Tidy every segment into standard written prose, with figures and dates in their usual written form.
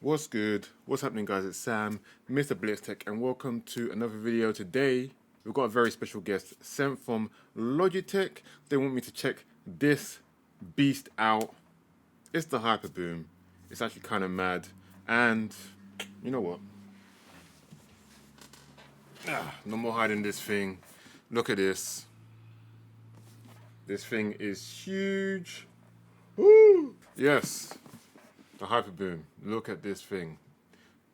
What's good? What's happening, guys? It's Sam, MrBlitztek, and welcome to another video. Today, we've got a very special guest sent from Logitech. They want me to check this beast out. It's the Hyperboom. It's actually kind of mad. And you know what? No more hiding this thing. Look at this. This thing is huge. Woo! Yes. The Hyperboom. Look at this thing.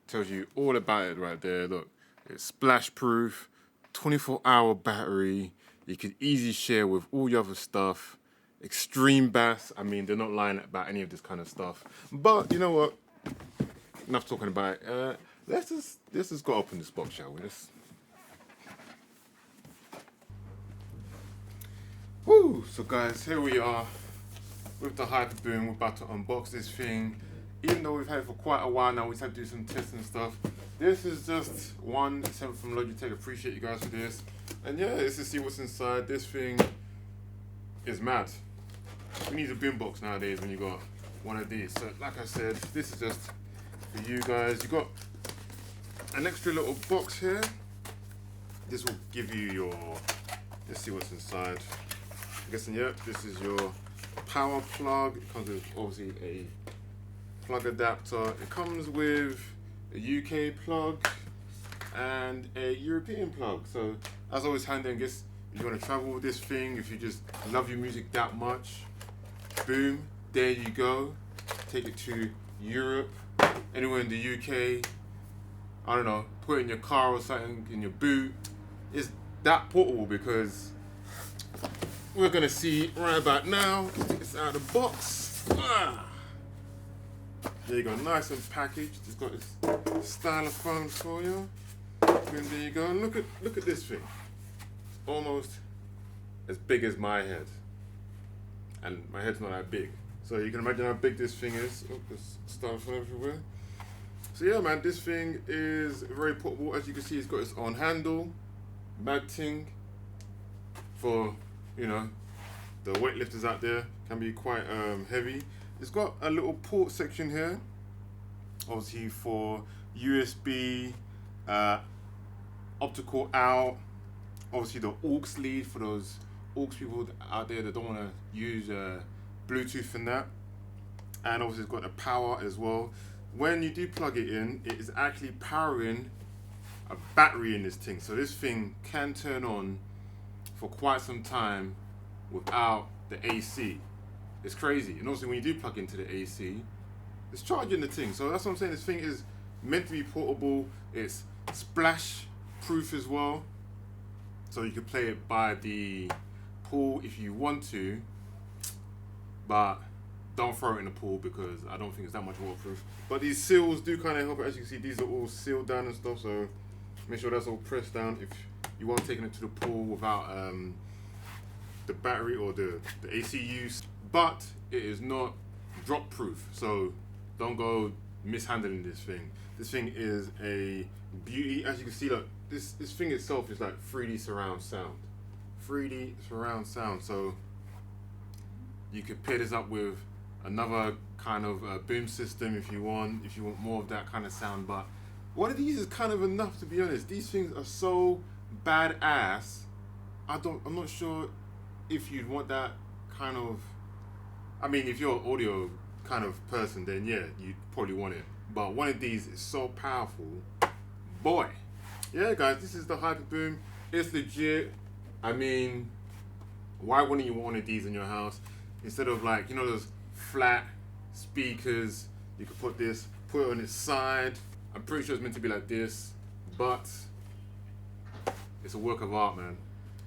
Tells you all about it right there. Look, it's splash proof, 24-hour battery. You can easily share with all your other stuff. Extreme bass. I mean, they're not lying about any of this kind of stuff. But you know what? Enough talking about it. Let's just go open this box, shall we? Woo! So guys, here we are with the Hyperboom. We're about to unbox this thing. Even though we've had it for quite a while now, we've had to do some tests and stuff. This is just one sent from Logitech. Appreciate you guys for this. And yeah, let's just see what's inside. This thing is mad. We need a boombox nowadays when you got one of these. So like I said, this is just for you guys. You got an extra little box here. This will give you your, let's see what's inside. I'm guessing, yep, this is your power plug. It comes with obviously a plug adapter. It comes with a UK plug and a European plug. So as always, handy. I guess if you want to travel with this thing, if you just love your music that much, boom, there you go. Take it to Europe, anywhere in the UK. I don't know, put it in your car or something, in your boot. It's that portable because we're gonna see right about now. Let's take this out of the box. There you go, nice and packaged. It's got its stylophone for you. And there you go. And look at this thing. It's almost as big as my head. And my head's not that big. So you can imagine how big this thing is. Oh, there's stylophone everywhere. So yeah, man, this thing is very portable. As you can see, it's got its own handle, mad thing for, you know, the weightlifters out there. Can be quite heavy. It's got a little port section here, obviously for USB, optical out, obviously the aux lead for those aux people out there that don't want to use Bluetooth and that. And obviously it's got the power as well. When you do plug it in, it is actually powering a battery in this thing. So this thing can turn on for quite some time without the AC. It's crazy. And also when you do plug into the AC, it's charging the thing. So that's what I'm saying. This thing is meant to be portable. It's splash proof as well. So you can play it by the pool if you want to, but don't throw it in the pool because I don't think it's that much waterproof. But these seals do kind of help. As you can see, these are all sealed down and stuff. So make sure that's all pressed down if you want taking it to the pool without the battery or the AC use. But it is not drop proof, so don't go mishandling this thing. This thing is a beauty. As you can see, look, this thing itself is like 3D surround sound. 3D surround sound. So you could pair this up with another kind of boom system if you want more of that kind of sound. But one of these is kind of enough, to be honest. These things are so badass. I'm not sure if you'd want that kind of. I mean, if you're an audio kind of person, then yeah, you'd probably want it. But one of these is so powerful. Boy. Yeah, guys, this is the Hyperboom. It's legit. I mean, why wouldn't you want one of these in your house? Instead of like, you know, those flat speakers, you could put it on its side. I'm pretty sure it's meant to be like this, but it's a work of art, man.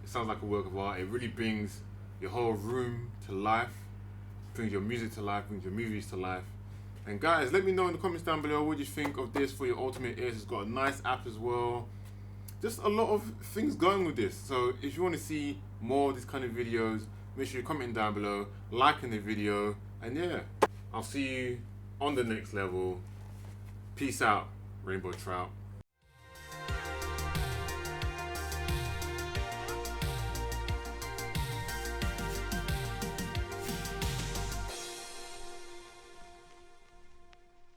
It sounds like a work of art. It really brings your whole room to life. Brings your music to life, brings your movies to life. And guys, let me know in the comments down below what you think of this for your ultimate ears. It's got a nice app as well. Just a lot of things going with this. So if you want to see more of these kind of videos, make sure you comment down below, liking the video, and yeah, I'll see you on the next level. Peace out, Rainbow Trout.